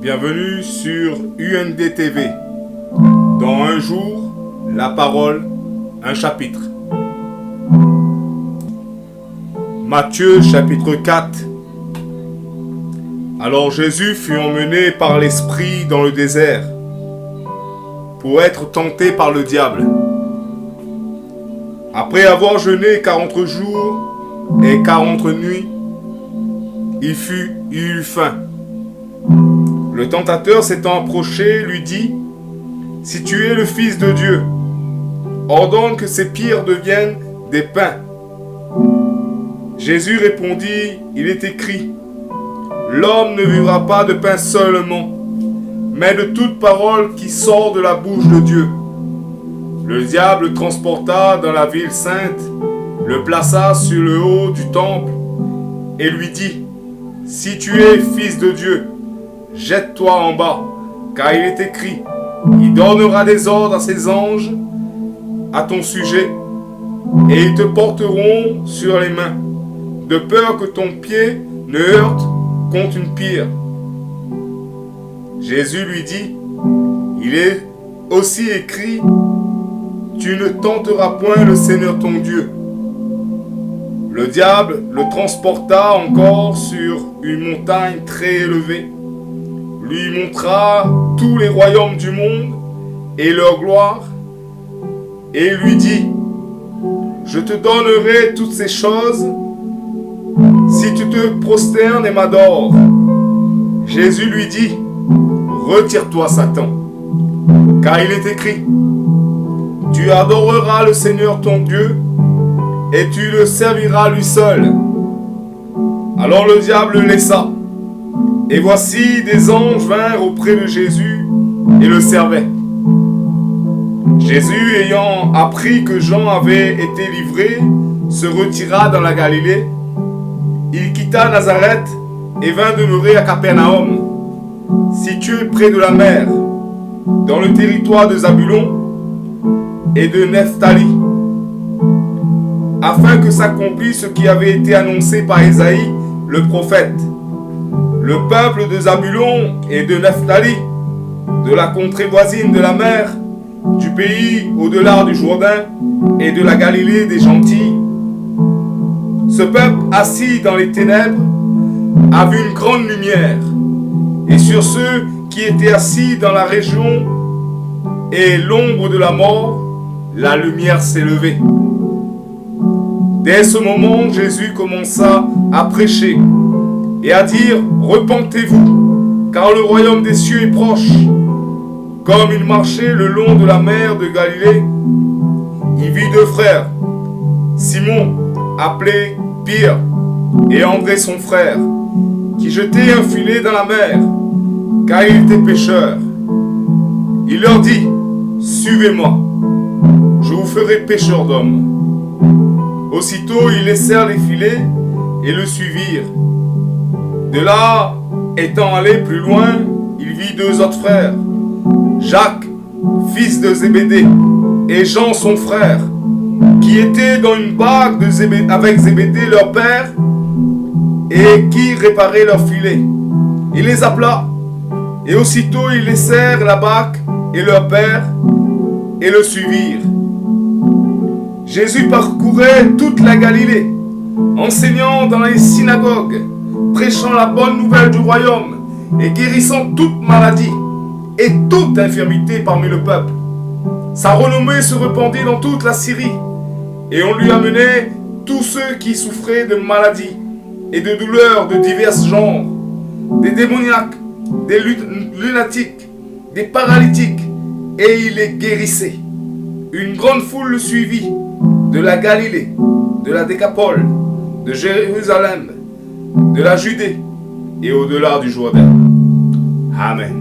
Bienvenue sur UNDTV. Dans un jour, la parole, un chapitre. Matthieu chapitre 4. Alors Jésus fut emmené par l'Esprit dans le désert pour être tenté par le diable. Après avoir jeûné 40 jours et 40 nuits, il eut faim. Le tentateur s'étant approché lui dit : « Si tu es le Fils de Dieu, ordonne que ces pierres deviennent des pains. » Jésus répondit : « Il est écrit, l'homme ne vivra pas de pain seulement, mais de toute parole qui sort de la bouche de Dieu. » Le diable le transporta dans la ville sainte, le plaça sur le haut du temple et lui dit : « Si tu es Fils de Dieu, jette-toi en bas, car il est écrit, il donnera des ordres à ses anges à ton sujet, et ils te porteront sur les mains, de peur que ton pied ne heurte contre une pierre. » Jésus lui dit : « Il est aussi écrit, tu ne tenteras point le Seigneur ton Dieu. » Le diable le transporta encore sur une montagne très élevée, lui montra tous les royaumes du monde et leur gloire, et lui dit : « Je te donnerai toutes ces choses si tu te prosternes et m'adores. » Jésus lui dit : « Retire-toi, Satan, car il est écrit, tu adoreras le Seigneur ton Dieu, et tu le serviras lui seul. » Alors le diable le laissa, et voici des anges vinrent auprès de Jésus et le servaient. Jésus, ayant appris que Jean avait été livré, se retira dans la Galilée. Il quitta Nazareth et vint demeurer à Capernaum, situé près de la mer, dans le territoire de Zabulon et de Nephtali, afin que s'accomplisse ce qui avait été annoncé par Ésaïe le prophète. Le peuple de Zabulon et de Nephtali, de la contrée voisine de la mer, du pays au-delà du Jourdain et de la Galilée des Gentils. Ce peuple assis dans les ténèbres a vu une grande lumière, et sur ceux qui étaient assis dans la région et l'ombre de la mort, la lumière s'est levée. Dès ce moment, Jésus commença à prêcher et à dire : « Repentez-vous, car le royaume des cieux est proche. » Comme il marchait le long de la mer de Galilée, il vit deux frères, Simon, appelé Pierre, et André son frère, qui jetaient un filet dans la mer, car ils étaient pêcheurs. Il leur dit : « Suivez-moi, je vous ferai pêcheurs d'hommes. » Aussitôt, ils laissèrent les filets et le suivirent. De là, étant allé plus loin, il vit deux autres frères, Jacques, fils de Zébédée, et Jean son frère, qui étaient dans une barque avec Zébédée leur père, et qui réparaient leurs filets. Il les appela, et aussitôt ils laissèrent la barque et leur père, et le suivirent. Jésus parcourait toute la Galilée, enseignant dans les synagogues, prêchant la bonne nouvelle du royaume, et guérissant toute maladie et toute infirmité parmi le peuple. Sa renommée se répandit dans toute la Syrie, et on lui amenait tous ceux qui souffraient de maladies et de douleurs de divers genres, des démoniaques, des lunatiques, des paralytiques, et il les guérissait. Une grande foule le suivit, de la Galilée, de la Décapole, de Jérusalem, de la Judée et au-delà du Jourdain. Amen.